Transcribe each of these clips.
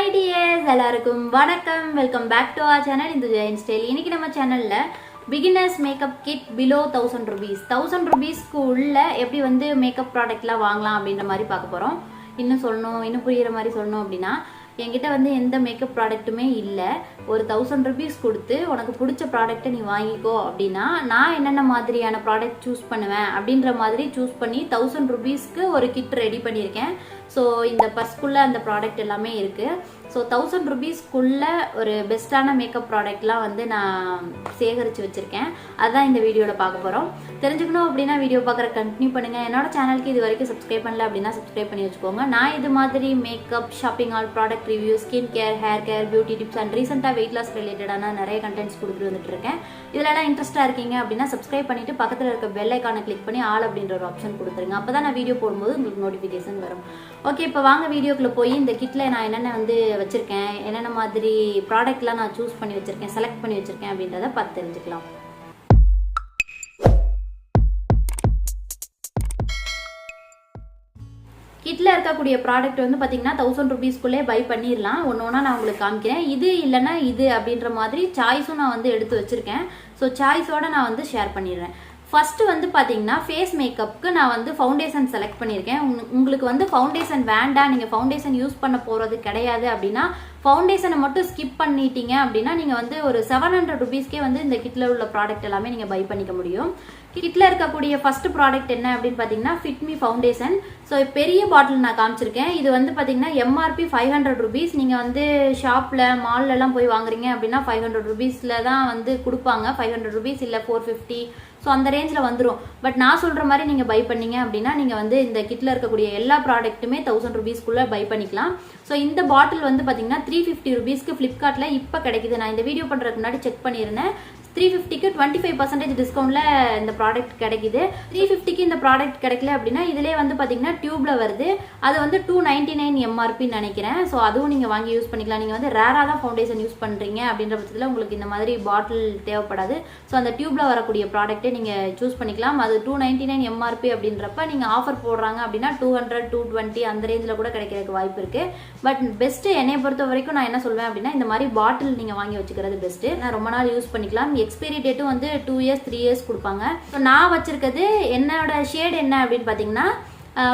Hi dears, எல்லாருக்கும் வணக்கம். Welcome back to our channel Indujha Style. இன்னைக்கு நம்ம சேனல்ல beginners makeup kit below 1000 rupees 1000 rupees க்கு உள்ள எப்படி வந்து மேக்கப் ப்ராடக்ட்லாம் வாங்கலாம் அப்படின்ற மாதிரி பார்க்க போறோம். இன்னும் புரியுற மாதிரி சொல்லணும் அப்படின்னா என்கிட்ட வந்து எந்த மேக்கப் ப்ராடக்ட்டுமே இல்லை. ஒரு 1000 rupees கொடுத்து உனக்கு பிடிச்ச ப்ராடக்ட்டை நீ வாங்கிக்கோ அப்படின்னா நான் என்னென்ன மாதிரியான ப்ராடக்ட் சூஸ் பண்ணுவேன் அப்படின்ற மாதிரி சூஸ் பண்ணி 1000 rupeesக்கு ஒரு கிட் ரெடி பண்ணியிருக்கேன். ஸோ இந்த பர்ஸ்க்குள்ளே அந்த ப்ராடக்ட் எல்லாமே இருக்குது. ஸோ 1000 rupeesக்குள்ள ஒரு பெஸ்ட்டான மேக்கப் ப்ராடக்ட்லாம் வந்து நான் சேகரித்து வச்சுருக்கேன். அதுதான் இந்த வீடியோவில் பார்க்க போகிறோம். தெரிஞ்சுக்கணும் அப்படின்னா வீடியோ பார்க்குற கண்டினியூ பண்ணுங்கள். என்னோட சேனலுக்கு இது வரைக்கும் சப்ஸ்கிரைப் பண்ணல அப்படின்னா சப்ஸ்கிரைப் பண்ணி வச்சுக்கோங்க. நான் இது மாதிரி makeup, shopping all, product review, skin care, hair care, beauty tips and ரீசெண்டாக வெயிட் லாஸ் ரிலேட்டடான நிறைய கண்டென்ட்ஸ் கொடுத்துட்டு வந்துட்டு இருக்கேன். இதெல்லாம் இன்ட்ரெஸ்ட்டாக இருக்கீங்க அப்படின்னா சப்ஸ்கிரைப் பண்ணிவிட்டு பக்கத்தில் இருக்க பெல் ஐக்கானை கிளிக் பண்ணி ஆல் அப்படின்ற ஒரு ஆப்ஷன் கொடுத்துருங்க. அப்போ தான் நான் வீடியோ போடும்போது உங்களுக்கு நோட்டிஃபிகேஷன் வரும். ஓகே, இப்போ வாங்க வீடியோக்குள்ளே போய் இந்த கிட்டில் நான் என்னென்ன வந்து வச்சுருக்கேன், என்னென்ன மாதிரி ப்ராடக்ட்லாம் நான் சூஸ் பண்ணி வச்சுருக்கேன், செலக்ட் பண்ணி வச்சுருக்கேன் அப்படின்றத பார்த்து தெரிஞ்சுக்கலாம். கிட்டில் இருக்கக்கூடிய ப்ராடக்ட் வந்து பார்த்தீங்கன்னா 1000 rupeesக்குள்ளே பை பண்ணிடலாம். ஒன்று ஒன்றா நான் உங்களுக்கு காமிக்கிறேன். இது இல்லைன்னா இது அப்படின்ற மாதிரி சாய்ஸும் நான் வந்து எடுத்து வச்சுருக்கேன். ஸோ சாய்ஸோட நான் வந்து ஷேர் பண்ணிடுறேன். ஃபர்ஸ்ட் வந்து பார்த்தீங்கன்னா ஃபேஸ் மேக்கப்புக்கு நான் வந்து ஃபவுண்டேஷன் செலக்ட் பண்ணியிருக்கேன். உங்களுக்கு வந்து ஃபவுண்டேஷன் வேண்டாம், நீங்கள் ஃபவுண்டேஷன் யூஸ் பண்ண போகிறது கிடையாது அப்படின்னா ஃபவுண்டேஷனை மட்டும் ஸ்கிப் பண்ணிட்டீங்க அப்படின்னா நீங்கள் வந்து ஒரு 700 rupeesக்கே வந்து இந்த கிட்டில் உள்ள ப்ராடக்ட் எல்லாமே நீங்கள் பை பண்ணிக்க முடியும். கிட்டில் இருக்கக்கூடிய ஃபர்ஸ்ட் ப்ராடக்ட் என்ன அப்படின்னு பார்த்தீங்கன்னா ஃபிட்மி ஃபவுண்டேஷன். ஸோ பெரிய பாட்டில் நான் காமிச்சிருக்கேன். இது வந்து பார்த்தீங்கன்னா எம்ஆர்பி 500 rupees. நீங்கள் வந்து ஷாப்பில், மால்லலாம் போய் வாங்குறீங்க அப்படின்னா 500 rupeesல தான் வந்து கொடுப்பாங்க. 500 rupees இல்லை 450. ஸோ அந்த ரேஞ்சில் வந்துடும். பட் நான் சொல்கிற மாதிரி நீங்கள் பை பண்ணீங்க அப்படின்னா நீங்கள் வந்து இந்த கிட்டில் இருக்கக்கூடிய எல்லா ப்ராடக்ட்டுமே 1000 rupeesக்குள்ளே பை பண்ணிக்கலாம். ஸோ இந்த பாட்டில் வந்து பார்த்தீங்கன்னா 350 rupeesக்கு ஃப்ளிப்கார்ட்டில் இப்போ கிடைக்குது. நான் இந்த வீடியோ பண்ணுறதுக்கு முன்னாடி செக் பண்ணியிருந்தேன். 350க்கு 25% டிஸ்கவுண்ட்டில் இந்த ப்ராடக்ட் கிடைக்குது. 350க்கு இந்த ப்ராடக்ட் கிடைக்கல அப்படின்னா இதிலே வந்து பார்த்தீங்கன்னா டியூப்பில் வருது. அது வந்து 299 எம்ஆர்பின்னு நினைக்கிறேன். ஸோ அதுவும் நீங்கள் வாங்கி யூஸ் பண்ணிக்கலாம். நீங்கள் வந்து ரேராக தான் ஃபவுண்டேஷன் யூஸ் பண்ணுறீங்க அப்படின்ற பட்சத்தில் உங்களுக்கு இந்த மாதிரி பாட்டில் தேவைப்படாது. ஸோ அந்த டியூப்பில் வரக்கூடிய ப்ராடக்ட்டே நீங்கள் சூஸ் பண்ணிக்கலாம். அது 299 எம்ஆர்பி அப்படின்றப்ப நீங்கள் ஆஃபர் போடுறாங்க அப்படின்னா 200, 220 அந்த ரேஞ்சில் கூட கிடைக்கிறதுக்கு வாய்ப்பு இருக்குது. பட் பெஸ்ட்டு என்னை பொறுத்த வரைக்கும் நான் என்ன சொல்வேன் அப்படின்னா இந்த மாதிரி பாட்டில் நீங்கள் வாங்கி வச்சுக்கிறது பெஸ்ட்டு. நான் ரொம்ப நாள் யூஸ் பண்ணிக்கலாம். எக்ஸ்பைரி டேட்டும் வந்து 2 years 3 years கொடுப்பாங்க. ஸோ நான் வச்சிருக்கிறது என்னோட ஷேட் என்ன அப்படின்னு பார்த்தீங்கன்னா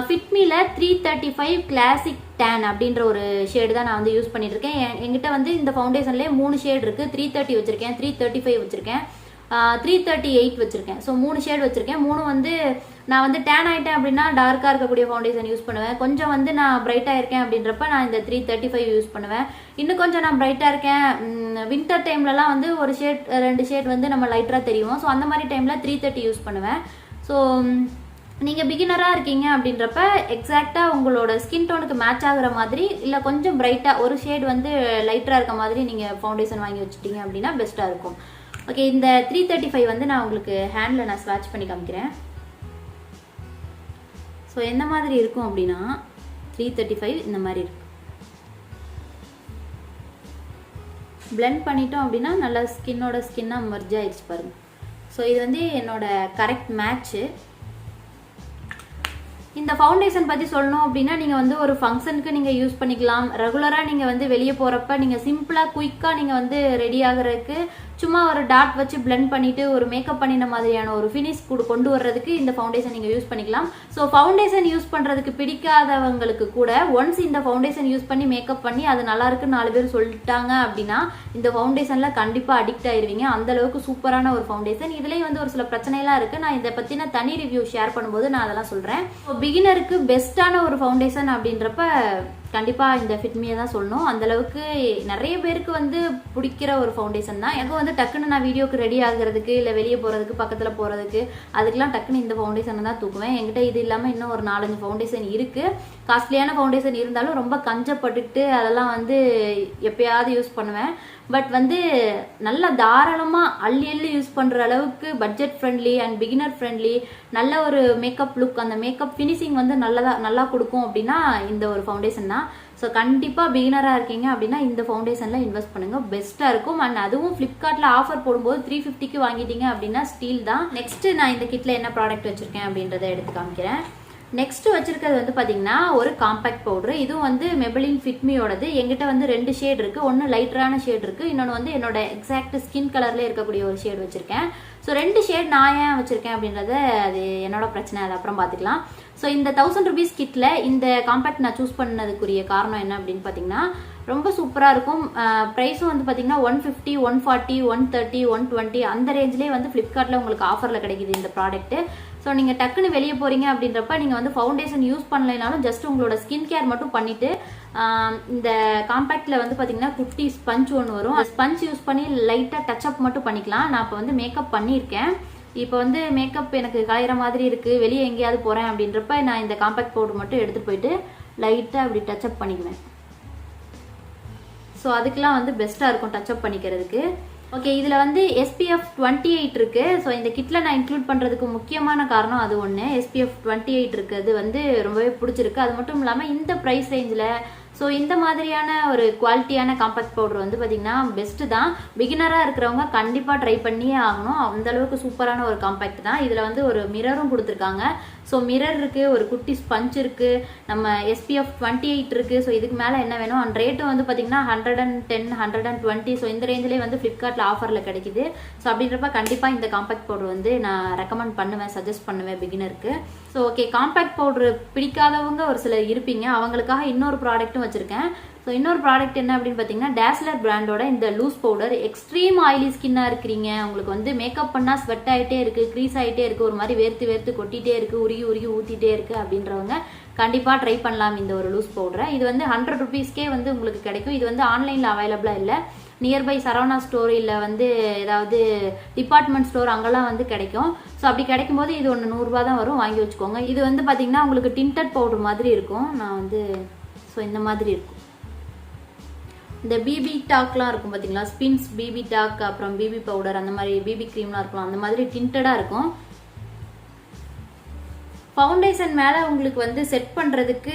ஃபிட்மியில் 335 கிளாசிக் டேன் அப்படின்ற ஒரு ஷேடு தான் நான் வந்து யூஸ் பண்ணிட்டு இருக்கேன். என்கிட்ட வந்து இந்த ஃபவுண்டேஷன்லேயே 3 ஷேட் இருக்குது. 330 வச்சிருக்கேன், 335 வச்சிருக்கேன், 338 வச்சிருக்கேன். ஸோ 3 ஷேட் வச்சிருக்கேன். 3 வந்து நான் வந்து டேன் ஆகிட்டேன் அப்படின்னா டார்க்காக இருக்கக்கூடிய ஃபவுண்டேஷன் யூஸ் பண்ணுவேன். கொஞ்சம் வந்து நான் பிரைட்டாக இருக்கேன் அப்படின்றப்ப நான் இந்த 335 யூஸ் பண்ணுவேன். இன்னும் கொஞ்சம் நான் பிரைட்டாக இருக்கேன், வின்டர் டைம்லலாம் வந்து ஒரு ஷேட் 2 ஷேட் வந்து நம்ம லைட்டராக தெரியும். ஸோ அந்த மாதிரி டைமில் 330 யூஸ் பண்ணுவேன். ஸோ நீங்கள் பிகினராக இருக்கீங்க அப்படின்றப்ப எக்ஸாக்டாக உங்களோட ஸ்கின் டோனுக்கு மேட்ச் ஆகுற மாதிரி இல்லை கொஞ்சம் பிரைட்டாக ஒரு ஷேட் வந்து லைட்டராக இருக்க மாதிரி நீங்கள் ஃபவுண்டேஷன் வாங்கி வச்சுட்டீங்க அப்படின்னா பெஸ்ட்டாக இருக்கும். ஓகே, இந்த 335 வந்து நான் உங்களுக்கு ஹேண்டில் நான் ஸ்வாட்ச் பண்ணி காமிக்கிறேன். ஸோ எந்த மாதிரி இருக்கும் அப்படின்னா 335 இந்த மாதிரி இருக்கும். பிளெண்ட் பண்ணிட்டோம் அப்படின்னா நல்லா ஸ்கின்னாக மர்ஜ் ஆயிடுச்சு பாருங்க. ஸோ இது வந்து என்னோட கரெக்ட் மேட்ச்சு. இந்த ஃபவுண்டேஷன் பற்றி சொல்லணும் அப்படின்னா நீங்கள் வந்து ஒரு ஃபங்க்ஷனுக்கு நீங்கள் யூஸ் பண்ணிக்கலாம். ரெகுலராக நீங்கள் வந்து வெளியே போகிறப்ப நீங்கள் சிம்பிளாக குயிக்காக நீங்கள் வந்து ரெடி ஆகிறதுக்கு சும்மா ஒரு டாட் வச்சு பிளெண்ட் பண்ணிவிட்டு ஒரு மேக்கப் பண்ணின மாதிரியான ஒரு ஃபினிஷ் கொண்டு வர்றதுக்கு இந்த ஃபவுண்டேஷன் நீங்கள் யூஸ் பண்ணிக்கலாம். ஸோ ஃபவுண்டேஷன் யூஸ் பண்ணுறதுக்கு பிடிக்காதவங்களுக்கு கூட ஒன்ஸ் இந்த ஃபவுண்டேஷன் யூஸ் பண்ணி மேக்கப் பண்ணி அது நல்லா இருக்குன்னு 4 பேர் சொல்லிட்டாங்க அப்படின்னா இந்த ஃபவுண்டேஷனில் கண்டிப்பாக அடிக்ட் ஆயிடுவீங்க. அந்தளவுக்கு சூப்பரான ஒரு ஃபவுண்டேஷன். இதுலேயும் வந்து ஒரு சில பிரச்சனைலாம் இருக்குது. நான் இதை பற்றின தனி ரிவ்யூ ஷேர் பண்ணும்போது நான் அதெல்லாம் சொல்கிறேன். பிகினருக்கு பெஸ்ட்டான ஒரு ஃபவுண்டேஷன் அப்படின்றப்ப கண்டிப்பாக இந்த ஃபிட்மியை தான் சொல்லணும். அந்தளவுக்கு நிறைய பேருக்கு வந்து பிடிக்கிற ஒரு ஃபவுண்டேஷன் தான். எனக்கு வந்து டக்குன்னு நான் வீடியோக்கு ரெடி ஆகிறதுக்கு இல்லை வெளியே போகிறதுக்கு, பக்கத்தில் போகிறதுக்கு அதுக்கெலாம் டக்குன்னு இந்த ஃபவுண்டேஷனை தான் தூக்குவேன். என்கிட்ட இது இல்லாமல் இன்னும் ஒரு 4-5 ஃபவுண்டேஷன் இருக்குது. காஸ்ட்லியான ஃபவுண்டேஷன் இருந்தாலும் ரொம்ப கஞ்சப்பட்டுட்டு அதெல்லாம் வந்து எப்பயாவது யூஸ் பண்ணுவேன். பட் வந்து நல்லா தாராளமாக அள்ளி யூஸ் பண்ணுற அளவுக்கு budget friendly and beginner friendly நல்ல ஒரு மேக்கப் லுக், அந்த மேக்கப் ஃபினிஷிங் வந்து நல்லா கொடுக்கும் அப்படின்னா இந்த ஒரு ஃபவுண்டேஷன் தான். ஸோ கண்டிப்பாக பிகினராக இருக்கீங்க அப்படின்னா இந்த ஃபவுண்டேஷனில் இன்வெஸ்ட் பண்ணுங்கள், பெஸ்ட்டாக இருக்கும். அண்ட் அதுவும் ஃப்ளிப்கார்ட்டில் ஆஃபர் போடும்போது 350க்கு வாங்கிட்டீங்க அப்படின்னா ஸ்டீல் தான். நெக்ஸ்ட்டு நான் இந்த கிட்டில் என்ன ப்ராடக்ட் வச்சுருக்கேன் அப்படின்றத எடுத்து காமிக்கிறேன். நெக்ஸ்ட் வச்சிருக்கிறது வந்து பாத்தீங்கன்னா ஒரு காம்பாக்ட் பவுடர். இதுவும் வந்து Maybelline Fitmeயோடது. என்கிட்ட வந்து 2 ஷேட் இருக்கு. ஒன்னு லைட்டரான ஷேட் இருக்கு, இன்னொன்னு வந்து என்னோட எக்ஸாக்ட் ஸ்கின் கலர்ல இருக்கக்கூடிய ஒரு ஷேட் வச்சிருக்கேன். ஸோ 2 ஷேட் நான் ஏன் வச்சிருக்கேன் அப்படின்றத அது என்னோட பிரச்சனை, அது அப்புறம் பார்த்துக்கலாம். ஸோ இந்த 1000 rupees கிட்ல இந்த காம்பாக்ட் நான் சூஸ் பண்ணதுக்குரிய காரணம் என்ன அப்படின்னு பார்த்தீங்கன்னா, ரொம்ப சூப்பராக இருக்கும். ப்ரைஸும் வந்து பார்த்தீங்கன்னா 150, 140, 130, 120 அந்த ரேஞ்சிலே வந்து ஃப்ளிப்கார்ட்டில் உங்களுக்கு ஆஃபரில் கிடைக்குது இந்த ப்ராடக்ட்டு. ஸோ நீங்கள் டக்குன்னு வெளியே போகிறீங்க அப்படின்றப்ப நீங்கள் வந்து ஃபவுண்டேஷன் யூஸ் பண்ணலைனாலும் ஜஸ்ட் உங்களோட ஸ்கின் கேர் மட்டும் பண்ணிவிட்டு இந்த காம்பாக்டில் வந்து பார்த்தீங்கன்னா குட்டி ஸ்பஞ்ச் ஒன்று வரும். ஸ்பஞ்ச் யூஸ் பண்ணி லைட்டாக டச்சப் மட்டும் பண்ணிக்கலாம். நான் இப்போ வந்து மேக்கப் பண்ணியிருக்கேன். இப்போ வந்து மேக்கப் எனக்கு கலையிற மாதிரி இருக்குது, வெளியே எங்கேயாவது போகிறேன் அப்படின்றப்ப நான் இந்த காம்பாக்ட் பவுடர் மட்டும் எடுத்துகிட்டு போயிட்டு லைட்டாக அப்படி டச்சப் பண்ணிக்குவேன். ஸோ அதுக்கெலாம் வந்து பெஸ்ட்டாக இருக்கும் டச்சப் பண்ணிக்கிறதுக்கு. ஓகே, இதில் வந்து SPF 28 இருக்கு. ஸோ இந்த கிட்டில் நான் இன்க்ளூட் பண்ணுறதுக்கு முக்கியமான காரணம் அது ஒன்று. SPF 28 இருக்குது வந்து ரொம்பவே பிடிச்சிருக்கு. அது மட்டும் இல்லாமல் இந்த ப்ரைஸ் ரேஞ்சில் ஸோ இந்த மாதிரியான ஒரு குவாலிட்டியான காம்பாக்ட் பவுடர் வந்து பார்த்தீங்கன்னா பெஸ்ட்டு தான். பிகினராக இருக்கிறவங்க கண்டிப்பாக ட்ரை பண்ணியே ஆகணும். அந்தளவுக்கு சூப்பரான ஒரு காம்பாக்ட் தான். இதில் வந்து ஒரு மிரரும் கொடுத்துருக்காங்க. ஸோ மிரர் இருக்குது, ஒரு குட்டி ஸ்பஞ்ச் இருக்குது, நம்ம SPF 28 இருக்குது. ஸோ இதுக்கு மேலே என்ன வேணும்? அண்ட் ரேட்டும் வந்து பார்த்தீங்கன்னா 110, 120. ஸோ இந்த ரேஞ்சிலே வந்து ஃப்ளிப்கார்ட்டில் ஆஃபரில் கிடைக்குது. ஸோ அப்படின்றப்ப கண்டிப்பாக இந்த காம்பாக்ட் பவுடர் வந்து நான் ரெக்கமெண்ட் பண்ணுவேன், சஜஸ்ட் பண்ணுவேன் பிகினருக்கு. ஸோ ஓகே, காம்பாக்ட் பவுடர் பிடிக்காதவங்க ஒரு சிலர் இருப்பீங்க, அவங்களுக்காக இன்னொரு ப்ராடக்ட்டும் வச்சுருக்கேன். ஸோ இன்னொரு ப்ராடக்ட் என்ன அப்படின்னு பார்த்தீங்கன்னா, டேஸ்லர் பிராண்டோட இந்த லூஸ் பவுடர். எக்ஸ்ட்ரீம் ஆயிலி ஸ்கின்னாக இருக்கிறீங்க, உங்களுக்கு வந்து மேக்கப் பண்ணால் ஸ்வெட் ஆகிட்டே இருக்குது, க்ரீஸ் ஆகிட்டே இருக்குது, ஒரு மாதிரி வேர்த்து வேர்த்து கொட்டிகிட்டே இருக்குது, உருகி உருகி ஊற்றிட்டே இருக்குது அப்படின்றவங்க கண்டிப்பாக ட்ரை பண்ணலாம் இந்த ஒரு லூஸ் பவுடரை. இது வந்து 100 rupeesக்கே வந்து உங்களுக்கு கிடைக்கும். இது வந்து ஆன்லைனில் அவைலபிளாக இல்லை. நியர்பை சரவணா ஸ்டோர் இல்லை வந்து ஏதாவது டிபார்ட்மெண்ட் ஸ்டோர் அங்கெல்லாம் வந்து கிடைக்கும். ஸோ அப்படி கிடைக்கும் போது இது ஒன்று 100 ரூபா தான் வரும், வாங்கி வச்சுக்கோங்க. இது வந்து பார்த்தீங்கன்னா உங்களுக்கு டிண்டட் பவுடர் மாதிரி இருக்கும். நான் வந்து ஸோ இந்த மாதிரி இருக்கும். இந்த பிபி டாக்லாம் இருக்கும் பார்த்தீங்களா, ஸ்பின்ஸ் பிபி டாக், அப்புறம் பிபி பவுடர், அந்த மாதிரி பிபி க்ரீம்லாம் இருக்கும், அந்த மாதிரி டிண்டடாக இருக்கும். ஃபவுண்டேஷன் மேலே உங்களுக்கு வந்து செட் பண்ணுறதுக்கு,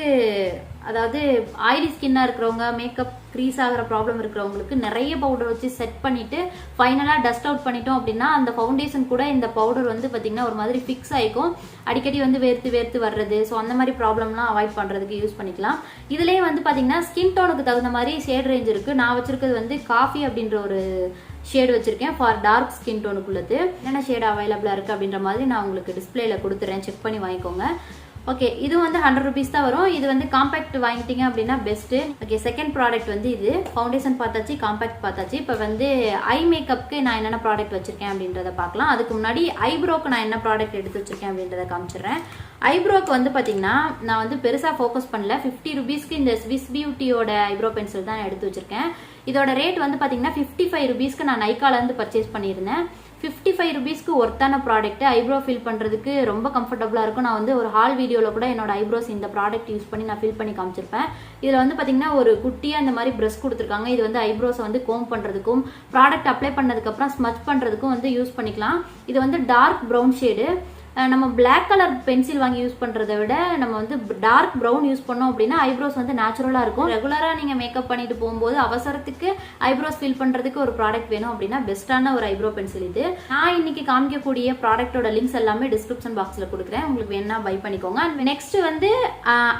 அதாவது ஆயிலி ஸ்கின்னாக இருக்கிறவங்க, மேக்கப் க்ரீஸ் ஆகிற ப்ராப்ளம் இருக்கிறவங்களுக்கு நிறைய பவுடர் வச்சு செட் பண்ணிவிட்டு ஃபைனலாக டஸ்ட் அவுட் பண்ணிட்டோம் அப்படின்னா அந்த ஃபவுண்டேஷன் கூட இந்த பவுடர் வந்து பார்த்திங்கன்னா ஒரு மாதிரி ஃபிக்ஸ் ஆகிக்கும். அடிக்கடி வந்து வேர்த்து வேர்த்து வர்றது, ஸோ அந்த மாதிரி ப்ராப்ளம்லாம் அவாய்ட் பண்ணுறதுக்கு யூஸ் பண்ணிக்கலாம். இதுலேயே வந்து பார்த்திங்கன்னா ஸ்கின் டோனுக்கு தகுந்த மாதிரி ஷேட் ரேஞ்ச் இருக்குது. நான் வச்சுருக்கிறது வந்து காஃபி அப்படின்ற ஒரு ஷேடு வச்சிருக்கேன் ஃபார் டார்க் ஸ்கின் டோனுக்குள்ளது. என்னென்ன ஷேடு அவைலபிளாக இருக்குது அப்படின்ற மாதிரி நான் உங்களுக்கு டிஸ்பிளேல கொடுத்துறேன், செக் பண்ணி வாங்கிக்கோங்க. ஓகே, இது வந்து 100 rupees தான் வரும். இது வந்து காம்பாக்ட் வாங்கிட்டீங்க அப்படின்னா பெஸ்ட்டு. ஓகே, செகண்ட் ப்ராடக்ட் வந்து இது. ஃபவுண்டேஷன் பார்த்தாச்சு, காம்பாக்ட் பார்த்தாச்சு. இப்போ வந்து ஐ மேக்கப்க்கு நான் என்னென்ன ப்ராடக்ட் வச்சிருக்கேன் அப்படின்றத பார்க்கலாம். அதுக்கு முன்னாடி ஐப்ரோக்கு நான் என்ன ப்ராடக்ட் எடுத்து வச்சிருக்கேன் அப்படின்றத காமிச்சிடுறேன். ஐப்ரோக்கு வந்து பார்த்தீங்கன்னா நான் வந்து பெருசாக ஃபோக்கஸ் பண்ணல. 50 rupeesக்கு இந்த ஸ்விஸ் பியூட்டியோட ஐப்ரோ பென்சில் தான் நான் எடுத்து வச்சிருக்கேன். இதோட ரேட் வந்து பார்த்தீங்கன்னா 55 rupeesக்கு நான் நைக்காலேருந்து பர்ச்சேஸ் பண்ணியிருந்தேன். 55 rupeesக்கு ஒர்த்தான ப்ராடக்ட். ஐப்ரோ ஃபில் பண்ணுறதுக்கு ரொம்ப கம்ஃபர்டபுளாக இருக்கும். நான் வந்து ஒரு ஹால் வீடியோவில் கூட என்னோட ஐப்ரோஸ் இந்த ப்ராடக்ட் யூஸ் பண்ணி நான் ஃபில் பண்ணி காமிச்சிருப்பேன். இதில் வந்து பார்த்தீங்கன்னா ஒரு குட்டியாக இந்த மாதிரி ப்ரஷ் கொடுத்துருக்காங்க. இது வந்து ஐப்ரோஸை வந்து கோம் பண்ணுறதுக்கும் ப்ராடக்ட் அப்ளை பண்ணதுக்கப்புறம் ஸ்மச் பண்ணுறதுக்கும் வந்து யூஸ் பண்ணிக்கலாம். இது வந்து டார்க் ப்ரௌன் ஷேடு. நம்ம பிளாக் கலர் பென்சில் வாங்கி யூஸ் பண்ணுறதை விட நம்ம வந்து டார்க் ப்ரௌன் யூஸ் பண்ணோம் அப்படின்னா ஐப்ரோஸ் வந்து நேச்சுரலாக இருக்கும். ரெகுலராக நீங்கள் மேக்கப் பண்ணிட்டு போகும்போது அவசரத்துக்கு ஐப்ரோஸ் ஃபில் பண்ணுறதுக்கு ஒரு ப்ராடக்ட் வேணும் அப்படின்னா பெஸ்ட்டான ஒரு ஐப்ரோ பென்சில் இது. நான் இன்னைக்கு காமிக்கக்கூடிய ப்ராடக்டோட லிங்க்ஸ் எல்லாமே டிஸ்கிரிப்ஷன் பாக்ஸில் கொடுக்குறேன், உங்களுக்கு வேணா பை பண்ணிக்கோங்க. நெக்ஸ்ட் வந்து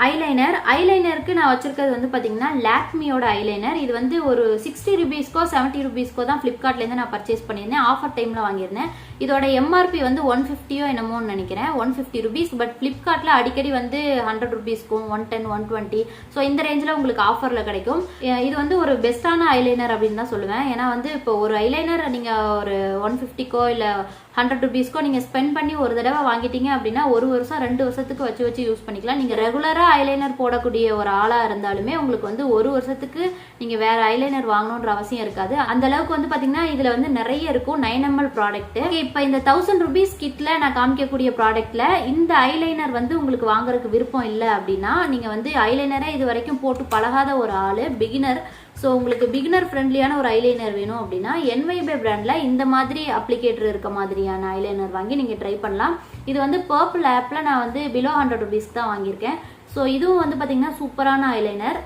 ஐலைனர். ஐலைனருக்கு நான் வச்சிருக்கிறது வந்து பார்த்தீங்கன்னா லாக்மியோட ஐலைனர். இது வந்து ஒரு 60 rupeesக்கோ 70 rupeesக்கோ தான் ஃப்ளிப்கார்ட்லேருந்து நான் பர்ச்சேஸ் பண்ணியிருந்தேன். ஆஃபர் டைமில் வாங்கியிருந்தேன். இதோட MRP வந்து 150 என்னமோ நினைக்கிறேன், 150 rupees. பட் ஃப்ளிப்கார்ட்ல அடிக்கடி வந்து 100 rupeesக்கும் 110, 120 ஸோ இந்த ரேஞ்சில் உங்களுக்கு ஆஃபரில் கிடைக்கும். இது வந்து ஒரு பெஸ்ட்டான ஐலைனர் அப்படின்னு தான் சொல்லுவேன். ஏன்னா வந்து இப்போ ஒரு ஐலைனர் நீங்கள் ஒரு 150க்கோ இல்லை 100 rupeesக்கோ நீங்கள் ஸ்பெண்ட் பண்ணி ஒரு தடவை வாங்கிட்டீங்க அப்படின்னா 1 வருஷம் 2 வருஷத்துக்கு வச்சு யூஸ் பண்ணிக்கலாம். நீங்கள் ரெகுலராக ஐலைனர் போடக்கூடிய ஒரு ஆளாக இருந்தாலுமே உங்களுக்கு வந்து 1 வருஷத்துக்கு நீங்கள் வேற ஐலைனர் வாங்கணுன்ற அவசியம் இருக்காது. அந்த அளவுக்கு வந்து பார்த்தீங்கன்னா இதில் வந்து நிறைய இருக்கும். 9 ml ப்ராடக்ட். இப்போ இந்த 1000 rupees கிட்ல நான் காமிக்கக்கூடிய ப்ராடக்ட்ல இந்த ஐலைனர் வந்து உங்களுக்கு வாங்குறதுக்கு விருப்பம் இல்லை அப்படின்னா நீங்கள் வந்து ஐலைனரை இது வரைக்கும் போட்டு பழகாத ஒரு ஆள், பிகினர். ஸோ உங்களுக்கு பிகினர் ஃப்ரெண்ட்லியான ஒரு ஐலைனர் வேணும் அப்படின்னா Nybae பிராண்டில் இந்த மாதிரி அப்ளிகேட்டர் இருக்க மாதிரியான ஐலைனர் வாங்கி நீங்கள் ட்ரை பண்ணலாம். இது வந்து பர்பிள் ஆப்பில் நான் வந்து பிலோ 100 rupeesக்கு தான் வாங்கியிருக்கேன். ஸோ இதுவும் வந்து பார்த்தீங்கன்னா சூப்பரான ஐலைனர்.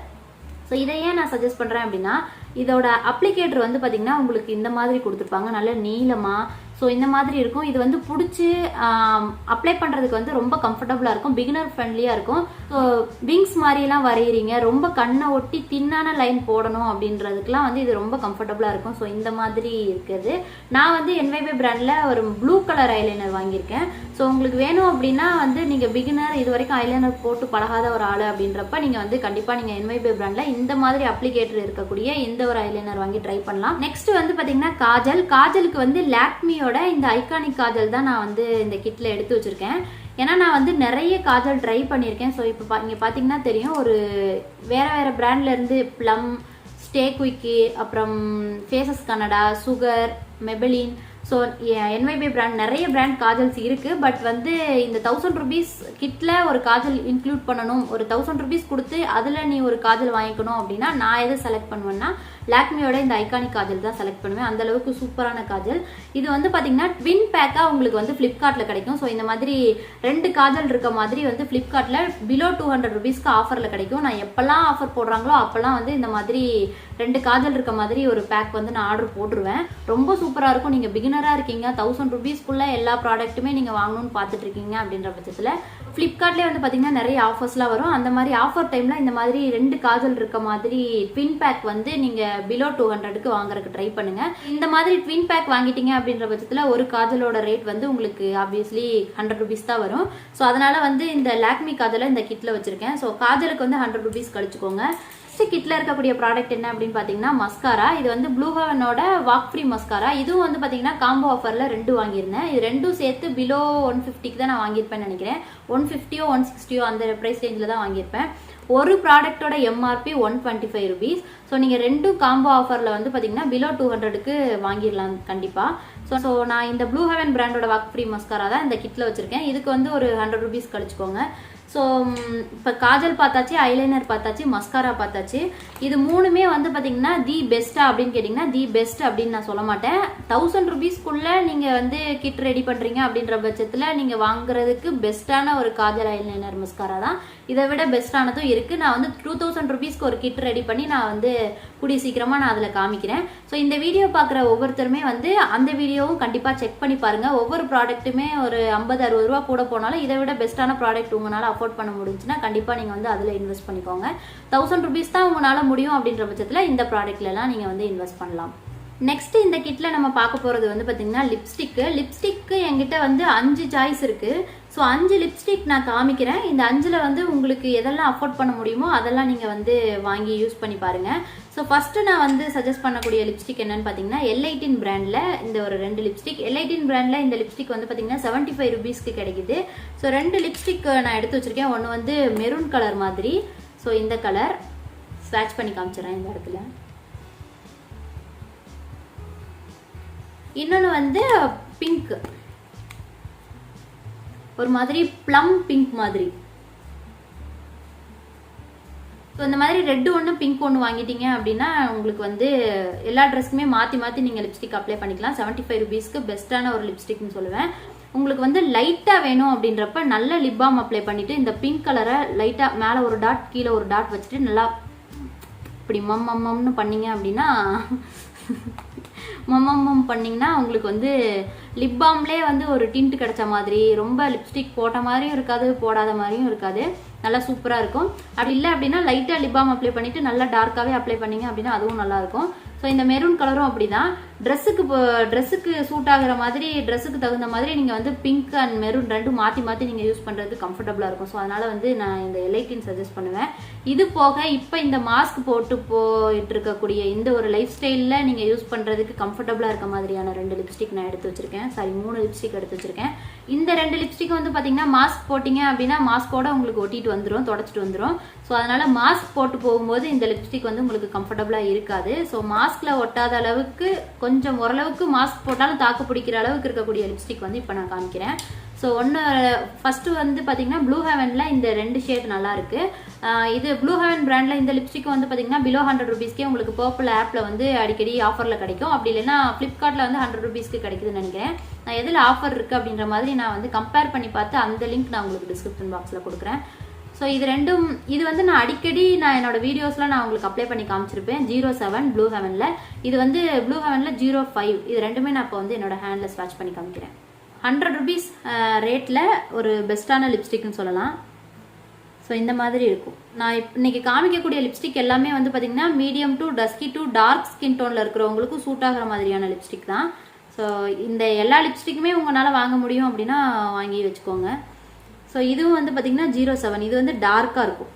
ஸோ இதையே நான் சஜஸ்ட் பண்ணுறேன் அப்படின்னா இதோட அப்ளிகேட்டர் வந்து பார்த்தீங்கன்னா உங்களுக்கு இந்த மாதிரி கொடுத்துருப்பாங்க, நல்ல நீளமாக. ஸோ இந்த மாதிரி இருக்கும். இது வந்து பிடிச்சி அப்ளை பண்ணுறதுக்கு வந்து ரொம்ப கம்ஃபர்டபுளாக இருக்கும், பிகினர் ஃப்ரெண்ட்லியாக இருக்கும். ஸோ விங்ஸ் மாதிரிலாம் வரைகிறீங்க, ரொம்ப கண்ணை ஒட்டி தின்னான லைன் போடணும் அப்படின்றதுக்குலாம் வந்து இது ரொம்ப கம்ஃபர்டபுளாக இருக்கும். ஸோ இந்த மாதிரி இருக்குது. நான் வந்து Nybae பிராண்டில் ஒரு ப்ளூ கலர் ஐலைனர் வாங்கியிருக்கேன். ஸோ உங்களுக்கு வேணும் அப்படின்னா வந்து நீங்கள் பிகினர், இது வரைக்கும் ஐலைனர் போட்டு பழகாத ஒரு ஆள் அப்படின்றப்ப நீங்கள் வந்து கண்டிப்பாக நீங்கள் Nybae பிராண்டில் இந்த மாதிரி அப்ளிகேட்டர் இருக்கக்கூடிய இந்த ஒரு ஐலைனர் வாங்கி ட்ரை பண்ணலாம். நெக்ஸ்ட் வந்து பார்த்தீங்கன்னா காஜலுக்கு வந்து லாக்மியோட இந்த ஐகானிக் காஜல் தான் நான் வந்து இந்த கிட்டில் எடுத்து வச்சுருக்கேன். ஏன்னா நான் வந்து நிறைய காஜல் ட்ரை பண்ணியிருக்கேன். ஸோ இப்போ இங்கே பார்த்தீங்கன்னா தெரியும், ஒரு வேறு பிராண்ட்லேருந்து ப்ளம், ஸ்டே குயிக்கி, அப்புறம் Faces Canada, Sugar, Maybelline. So Nybae brand நிறைய பிராண்ட் காஜல்ஸ் இருக்குது. பட் வந்து இந்த 1000 rupees கிட்டில் ஒரு காஜல் இன்க்ளூட் பண்ணணும், ஒரு 1000 rupees கொடுத்து அதில் நீ ஒரு காஜல் வாங்கிக்கணும் அப்படின்னா நான் எதை செலக்ட் பண்ணுவேன்னா லாக்மியோட இந்த ஐகானிக் காஜல் தான் செலக்ட் பண்ணுவேன். அந்த அளவுக்கு சூப்பரான காஜல். இது வந்து பார்த்தீங்கன்னா ட்வின் பேக்காக உங்களுக்கு வந்து ஃப்ளிப்கார்ட்டில் கிடைக்கும். ஸோ இந்த மாதிரி 2 காஜல் இருக்க மாதிரி வந்து ஃப்ளிப்கார்ட்டில் பிலோ 200 rupeesக்கு ஆஃபரில் கிடைக்கும். நான் எப்போல்லாம் ஆஃபர் போடுறாங்களோ அப்போல்லாம் வந்து இந்த மாதிரி 2 காஜல் இருக்க மாதிரி ஒரு பேக் வந்து நான் ஆர்டர் போட்டுருவேன். ரொம்ப சூப்பராக இருக்கும். நீங்கள் பிகினராக இருக்கீங்க, 1000 rupeesக்குள்ளே எல்லா ப்ராடக்ட்டுமே நீங்கள் வாங்கணும்னு பார்த்துட்டு இருக்கீங்க அப்படின்ற பட்சத்தில் ஃப்ளிப்கார்ட்லேயே வந்து பார்த்தீங்கன்னா நிறைய ஆஃபர்ஸ்லாம் வரும். அந்த மாதிரி ஆஃபர் டைமில் இந்த மாதிரி 2 காஜல் இருக்க மாதிரி ட்வின் பேக் வந்து நீங்கள் பிலோ 200க்கு வாங்குறதுக்கு ட்ரை பண்ணுங்க. இந்த மாதிரி ட்வின் பேக் வாங்கிட்டீங்க அப்படின்ற பட்சத்தில் ஒரு காஜலோட ரேட் வந்து உங்களுக்கு ஆப்வியஸ்லி 100 rupees தான் வரும். ஸோ அதனால வந்து இந்த லாக்மி காஜலை இந்த கிட்டில் வச்சிருக்கேன். ஸோ காஜலுக்கு வந்து 100 rupees கழிச்சுக்கோங்க. கிட்டில் இருக்கக்கூடிய ப்ராடக்ட் என்ன அப்படின்னு பார்த்தீங்கன்னா மஸ்காரா. இது வந்து ப்ளூஹெவனோட walkfree மஸ்காரா. இதுவும் வந்து பார்த்தீங்கன்னா காம்போ ஆஃபரில் 2 வாங்கியிருந்தேன். இது 2 சேர்த்து பிலோ 150க்கு தான் நான் வாங்கியிருப்பேன்னு நினைக்கிறேன். 150 160 அந்த ப்ரைஸ் ரேஞ்சில் தான் வாங்கியிருப்பேன். ஒரு ப்ராடக்டோட எம்ஆர்பி 125 rupees. ஸோ நீங்கள் 2 காம்போ ஆஃபரில் வந்து பார்த்தீங்கன்னா பிலோ 200க்கு வாங்கிடலாம் கண்டிப்பாக. ஸோ நான் இந்த ப்ளூஹெவன் பிராண்டோட walkfree மஸ்காரா தான் இந்த கிட்டில் வச்சுருக்கேன். இதுக்கு வந்து ஒரு 100 rupees கழிச்சுக்கோங்க. ஸோ இப்போ காஜல் பார்த்தாச்சு, ஐலைனர் பார்த்தாச்சு, மஸ்காரா பார்த்தாச்சு. இது மூணுமே வந்து பார்த்தீங்கன்னா தி பெஸ்ட்டா அப்படின்னு கேட்டிங்கன்னா தி பெஸ்ட் அப்படின்னு நான் சொல்ல மாட்டேன். 1000 rupeesக்குள்ளே நீங்கள் வந்து கிட் ரெடி பண்ணுறீங்க அப்படின்ற பட்சத்தில் நீங்கள் வாங்குறதுக்கு பெஸ்ட்டான ஒரு காஜல் ஐலைனர் மஸ்காரா தான். இதை விட பெஸ்ட்டானதும் இருக்குது. நான் வந்து 2000 rupeesக்கு ஒரு கிட் ரெடி பண்ணி நான் வந்து கூடிய சீக்கிரமாக நான் அதில் காமிக்கிறேன். ஸோ இந்த வீடியோ பார்க்குற ஒவ்வொருத்தருமே வந்து அந்த வீடியோவும் கண்டிப்பாக செக் பண்ணி பாருங்கள். ஒவ்வொரு ப்ராடக்ட்டுமே ஒரு 50-60 ரூபா கூட போனாலும் இதை விட பெஸ்ட்டான ப்ராடக்ட் உங்களால் அஃபோர்ட் பண்ண முடிஞ்சுன்னா கண்டிப்பாக நீங்கள் வந்து அதில் இன்வெஸ்ட் பண்ணிக்கோங்க. 1000 rupees தான் உங்களால் முடியும் அப்படின்ற பட்சத்தில் இந்த ப்ராடக்ட்லலாம் நீங்கள் வந்து இன்வெஸ்ட் பண்ணலாம். நெக்ஸ்ட் இந்த கிட்டில் நம்ம பார்க்க போகிறது வந்து பார்த்தீங்கன்னா லிப்ஸ்டிக்கு என்கிட்ட வந்து 5 சாய்ஸ் இருக்குது. ஸோ 5 லிப்ஸ்டிக் நான் காமிக்கிறேன். இந்த 5ல் வந்து உங்களுக்கு எதெல்லாம் அஃபோர்ட் பண்ண முடியுமோ அதெல்லாம் நீங்கள் வந்து வாங்கி யூஸ் பண்ணி பாருங்கள். ஸோ ஃபஸ்ட்டு நான் வந்து சஜஸ்ட் பண்ணக்கூடிய லிப்ஸ்டிக் என்னன்னு பார்த்தீங்கன்னா Elle18 பிராண்டில் இந்த ஒரு 2 லிப்ஸ்டிக். Elle18 பிராண்டில் இந்த லிப்ஸ்டிக் வந்து பார்த்தீங்கன்னா 75 rupeesக்கு கிடைக்குது. ஸோ 2 லிப்ஸ்டிக் நான் எடுத்து வச்சுருக்கேன். ஒன்று வந்து மெரூன் கலர் மாதிரி. ஸோ இந்த கலர் ஸ்வாட்ச் பண்ணி காமிச்சிடறேன் இந்த இடத்துல. இன்னொன்று வந்து பிங்க், ஒரு மாதிரி ப்ளம் பிங்க் மாதிரி. ஸோ இந்த மாதிரி ரெட்டு ஒன்று பிங்க் ஒன்று வாங்கிட்டீங்க அப்படின்னா உங்களுக்கு வந்து எல்லா ட்ரெஸ்க்குமே மாற்றி மாற்றி நீங்கள் லிப்ஸ்டிக் அப்ளை பண்ணிக்கலாம். 75 rupeesக்கு பெஸ்ட்டான ஒரு லிப்ஸ்டிக்னு சொல்லுவேன். உங்களுக்கு வந்து லைட்டாக வேணும் அப்படின்றப்ப நல்ல லிப் பாம் அப்ளை பண்ணிவிட்டு இந்த பிங்க் கலரை லைட்டாக மேலே ஒரு டாட் கீழே ஒரு டாட் வச்சுட்டு நல்லா இப்படி மம்னு பண்ணீங்க அப்படின்னா மம்மம் பண்ணிங்கன்னா உங்களுக்கு வந்து லிப் பாம்லேயே வந்து ஒரு டிண்ட் கிடைச்ச மாதிரி, ரொம்ப லிப்ஸ்டிக் போட்ட மாதிரியும் இருக்காது, போடாத மாதிரியும் இருக்காது, நல்லா சூப்பராக இருக்கும். அப்படி இல்லை அப்படின்னா லைட்டாக லிப் பாம் அப்ளை பண்ணிவிட்டு நல்லா டார்க்காகவே அப்ளை பண்ணிங்க அப்படின்னா அதுவும் நல்லாயிருக்கும். ஸோ இந்த மெரூன் கலரும் அப்படி தான். ட்ரெஸ்ஸுக்கு சூட் ஆகிற மாதிரி, ட்ரெஸ்ஸுக்கு தகுந்த மாதிரி நீங்கள் வந்து பிங்க் அண்ட் மெரூன் ரெண்டும் மாற்றி மாற்றி நீங்கள் யூஸ் பண்ணுறதுக்கு கம்ஃபர்டபுளாக இருக்கும். ஸோ அதனால் வந்து நான் இந்த Elle18 சஜஸ்ட் பண்ணுவேன். இது போக இப்போ இந்த மாஸ்க் போட்டு போயிட்டு இருக்கக்கூடிய இந்த ஒரு லைஃப் ஸ்டைலில் நீங்கள் யூஸ் பண்ணுறதுக்கு கம்ஃபர்டபுளாக இருக்க மாதிரியான 2 லிப்ஸ்டிக் நான் எடுத்து வச்சுருக்கேன். 3 லிப்ஸ்டிக் எடுத்து வச்சுருக்கேன். இந்த 2 லிப்ஸ்டிக் வந்து பார்த்தீங்கன்னா மாஸ்க் போட்டிங்க அப்படின்னா மாஸ்கோட உங்களுக்கு ஒட்டிட்டு வந்துடும், தொடச்சிட்டு வந்துடும். ஸோ அதனால் மாஸ்க் போட்டு போகும்போது இந்த லிப்ஸ்டிக் வந்து உங்களுக்கு கம்ஃபர்டபுளாக இருக்காது. ஸோ மாஸ்கில் ஒட்டாத அளவுக்கு கொஞ்சம் ஓரளவுக்கு மாஸ்க் போட்டாலும் தாக்கு பிடிக்கிற அளவுக்கு இருக்கக்கூடிய லிப்ஸ்டிக் வந்து இப்போ நான் காமிக்கிறேன். ஸோ ஃபஸ்ட்டு வந்து பார்த்தீங்கன்னா ப்ளூஹெவனில் இந்த 2 ஷேட் நல்லாயிருக்கு. இது ப்ளூஹெவன் பிராண்டில் இந்த லிப்ஸ்டிக் வந்து பார்த்தீங்கன்னா பிலோ 100 rupeesக்கே உங்களுக்கு பர்பிள் ஆப்பில் வந்து அடிக்கடி ஆஃபரில் கிடைக்கும். அப்படி இல்லைன்னா ஃப்ளிப்கார்ட்டில் வந்து 100 rupeesக்கு கிடைக்குதுன்னு நினைக்கிறேன். நான் எதில் ஆஃபர் இருக்குது அப்படின்ற மாதிரி நான் வந்து கம்பேர் பண்ணி பார்த்து அந்த லிங்க் நான் உங்களுக்கு டிஸ்கிரிப்ஷன் பாக்ஸில் கொடுக்குறேன். ஸோ இது ரெண்டும் இது வந்து நான் அடிக்கடி என்னோட வீடியோஸ்ல நான் உங்களுக்கு அப்ளை பண்ணி காமிச்சிருப்பேன். 07 ப்ளூஹெவன்ல, இது வந்து ப்ளூஹெவன்ல 05. இது ரெண்டுமே நான் இப்போ வந்து என்னோட ஹேண்ட்ல ஸ்வாட்ச் பண்ணி காமிக்கிறேன். 100 rupees ரேட்ல ஒரு பெஸ்டான லிப்ஸ்டிக்னு சொல்லலாம். ஸோ இந்த மாதிரி இருக்கும். நான் இன்னைக்கு காமிக்கக்கூடிய லிப்ஸ்டிக் எல்லாமே வந்து பார்த்தீங்கன்னா medium to dusky to dark skin டோனில் இருக்கிறவங்களுக்கும் சூட் ஆகிற மாதிரியான லிப்ஸ்டிக் தான். ஸோ இந்த எல்லா லிப்ஸ்டிக்குமே உங்களால் வாங்க முடியும் அப்படின்னா வாங்கி வச்சுக்கோங்க. ஸோ இதுவும் வந்து பார்த்தீங்கன்னா 07, இது வந்து டார்க்காக இருக்கும்.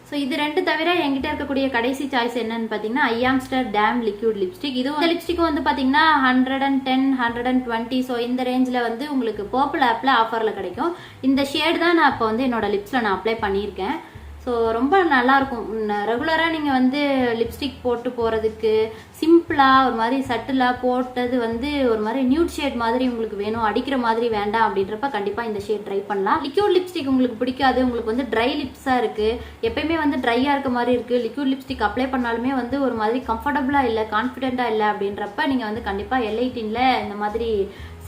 ஸோ இது ரெண்டு தவிர என்கிட்ட இருக்கக்கூடிய கடைசி சாய்ஸ் என்னன்னு பார்த்தீங்கன்னா I-AmsterDAMN லிக்விட் லிப்ஸ்டிக். இதுவும் இந்த லிப்ஸ்டிக்கும் வந்து பார்த்தீங்கன்னா 110, 120. ஸோ இந்த ரேஞ்சில் வந்து உங்களுக்கு பர்பிள் ஆப்பில் ஆஃபரில் கிடைக்கும். இந்த ஷேட் தான் நான் இப்போ வந்து என்னோட லிப்ஸில் நான் அப்ளை பண்ணியிருக்கேன். ஸோ ரொம்ப நல்லாயிருக்கும். ரெகுலராக நீங்கள் வந்து லிப்ஸ்டிக் போட்டு போகிறதுக்கு சிம்பிளாக ஒரு மாதிரி சட்டிலாக போட்டது வந்து ஒரு மாதிரி நியூட் ஷேட் மாதிரி உங்களுக்கு வேணும், அடிக்கிற மாதிரி வேண்டாம் அப்படின்றப்ப கண்டிப்பாக இந்த ஷேட் ட்ரை பண்ணலாம். லிக்விட் லிப்ஸ்டிக் உங்களுக்கு பிடிக்காது, உங்களுக்கு வந்து ட்ரை லிப்ஸாக இருக்குது, எப்பயுமே வந்து ட்ரையாக இருக்க மாதிரி இருக்குது, லிக்விட் லிப்ஸ்டிக் அப்ளை பண்ணாலுமே வந்து ஒரு மாதிரி கம்ஃபர்டபுளாக இல்லை, கான்ஃபிடென்ட்டாக இல்லை அப்படின்றப்ப நீங்கள் வந்து கண்டிப்பாக Elle18ல இந்த மாதிரி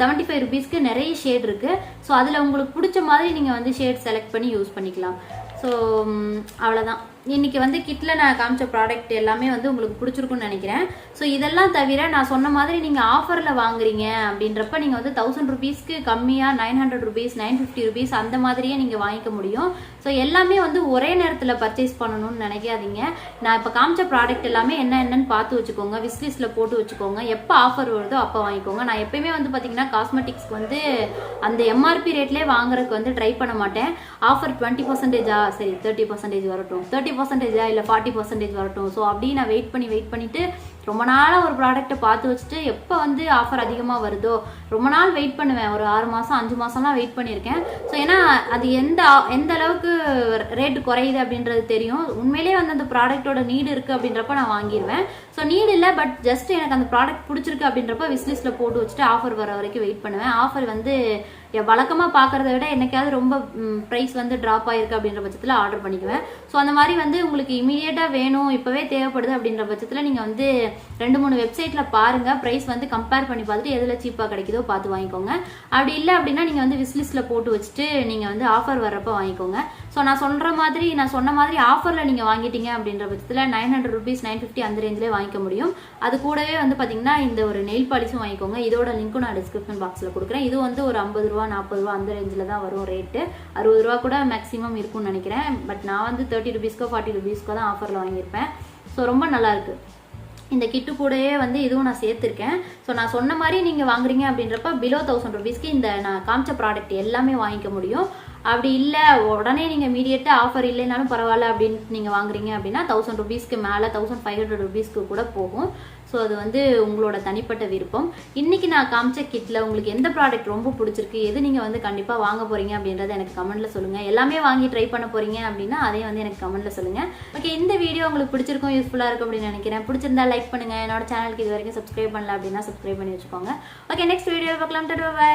75 rupeesக்கு நிறைய ஷேட் இருக்குது. ஸோ அதில் உங்களுக்கு பிடிச்ச மாதிரி நீங்கள் வந்து ஷேட் செலக்ட் பண்ணி யூஸ் பண்ணிக்கலாம். ஸோ அவ்வளோதான். இன்னைக்கு வந்து கிட்டில் நான் காமிச்ச ப்ராடக்ட் எல்லாமே வந்து உங்களுக்கு பிடிச்சிருக்குன்னு நினைக்கிறேன். ஸோ இதெல்லாம் தவிர நான் சொன்ன மாதிரி நீங்கள் ஆஃபரில் வாங்குறீங்க அப்படின்றப்ப நீங்கள் வந்து 1000 rupeesக்கு கம்மியாக 900 rupees, 950 rupees அந்த மாதிரியே நீங்கள் வாங்கிக்க முடியும். ஸோ எல்லாமே வந்து ஒரே நேரத்தில் பர்ச்சேஸ் பண்ணணும்னு நினைக்காதீங்க. நான் இப்போ காமிச்ச ப்ராடக்ட் எல்லாமே என்னன்னு பார்த்து வச்சுக்கோங்க, விஸ்லிஸ்ட்டில் போட்டு வச்சுக்கோங்க. எப்போ ஆஃபர் வருதோ அப்போ வாங்கிக்கோங்க. நான் எப்பயுமே வந்து பார்த்தீங்கன்னா காஸ்மெட்டிக்ஸ்க்கு வந்து அந்த MRP ரேட்லேயே வாங்குறதுக்கு வந்து ட்ரை பண்ண மாட்டேன். ஆஃபர் 20%, சரி 30% வரட்டும், 30% இல்லை 40% வரட்டும். ஸோ அப்படி நான் வெயிட் பண்ணிட்டு ரொம்ப நாளாக ஒரு ப்ராடக்ட்டை பார்த்து வச்சுட்டு எப்போ வந்து ஆஃபர் அதிகமாக வருதோ ரொம்ப நாள் வெயிட் பண்ணுவேன். ஒரு 6 மாதம் 5 மாதம்லாம் வெயிட் பண்ணியிருக்கேன். ஸோ ஏன்னா அது எந்த அளவுக்கு ரேட்டு குறையுது அப்படின்றது தெரியும். உண்மையிலேயே வந்து அந்த ப்ராடக்டோட நீடு இருக்குது அப்படின்றப்ப நான் வாங்கிடுவேன். ஸோ நீடு இல்லை, பட் ஜஸ்ட் எனக்கு அந்த ப்ராடக்ட் பிடிச்சிருக்கு அப்படின்றப்ப விஸ்லிஸ்ட்டில் போட்டு வச்சுட்டு ஆஃபர் வர வரைக்கும் வெயிட் பண்ணுவேன். ஆஃபர் வந்து வழக்கமாக பார்க்குறத விட என்னைக்காவது ரொம்ப ப்ரைஸ் வந்து ட்ராப் ஆகிருக்கு அப்படின்ற பட்சத்தில் ஆர்டர் பண்ணிக்குவேன். ஸோ அந்த மாதிரி வந்து உங்களுக்கு இமீடியட்டாக வேணும், இப்போவே தேவைப்படுது அப்படின்ற பட்சத்தில் நீங்கள் வந்து 2-3 வெப்சைட்டில் பாருங்கள், ப்ரைஸ் வந்து கம்பேர் பண்ணி பார்த்துட்டு எதில் சீப்பாக கிடைக்குதோ பார்த்து வாங்கிக்கோங்க. அப்படி இல்லை அப்படின்னா நீங்கள் வந்து விஸ்லிஸ்ட்டில் போட்டு வச்சுட்டு நீங்கள் வந்து ஆஃபர் வர்றப்போ வாங்கிக்கோங்க. ஸோ நான் சொன்ன மாதிரி ஆஃபரில் நீங்கள் வாங்கிட்டீங்க அப்படின்ற பட்சத்தில் 900 rupees, 950 அந்த ரேஞ்சிலே வாங்கிக்க முடியும். அது கூடவே வந்து பார்த்தீங்கன்னா இந்த ஒரு நெயில் பாலிஷும் வாங்கிக்கோங்க. இதோட லிங்க்கும் நான் டிஸ்கிரிப்ஷன் பாக்ஸில் கொடுக்குறேன். இது வந்து ஒரு 50 ரூபா 40 ரூபா அந்த ரேஞ்சில் தான் வரும் ரேட்டு. 60 ரூபா கூட மேக்ஸிமம் இருக்கும்னு நினைக்கிறேன். பட் நான் வந்து 30 rupeesக்கோ 40 rupeesக்கோ தான் ஆஃபரில் வாங்கியிருப்பேன். ஸோ ரொம்ப நல்லாயிருக்கு. இந்த கிட்டு கூடயே வந்து இதுவும் நான் சேர்த்துருக்கேன். ஸோ நான் சொன்ன மாதிரி நீங்கள் வாங்குறீங்க அப்படின்றப்ப பிலோ 1000 rupeesக்கு இந்த நான் காமிச்ச ப்ராடக்ட் எல்லாமே வாங்கிக்க முடியும். அப்படி இல்லை உடனே நீங்கள் இமீடியட்டாக ஆஃபர் இல்லைனாலும் பரவாயில்ல அப்படின்னு நீங்கள் வாங்குறீங்க அப்படின்னா 1000 rupeesக்கு மேலே 1500 rupeesக்கு கூட போகும். ஸோ அது வந்து உங்களோட தனிப்பட்ட விருப்பம். இன்றைக்கி நான் காமிச்ச கிட்டில் உங்களுக்கு எந்த ப்ராடக்ட் ரொம்ப பிடிச்சிருக்கு, எது நீங்கள் வந்து கண்டிப்பாக வாங்க போகிறீங்க அப்படின்றத எனக்கு கமெண்ட்டில் சொல்லுங்கள். எல்லாமே வாங்கி ட்ரை பண்ண போகிறீங்க அப்படின்னா அதையும் வந்து எனக்கு கமெண்ட்டில் சொல்லுங்கள். ஓகே, இந்த வீடியோ உங்களுக்கு பிடிச்சிருக்கும், யூஸ்ஃபுல்லாக இருக்கும் அப்படின்னு நினைக்கிறேன். பிடிச்சிருந்தா லைக் பண்ணுங்கள். என்னோட சேனலுக்கு இது வரைக்கும் சப்ஸ்கிரைப் பண்ணல அப்படின்னா சப்ஸ்கிரைப் பண்ணி வச்சுக்கோங்க. ஓகே, நெக்ஸ்ட் வீடியோ பார்க்கலாம். பை.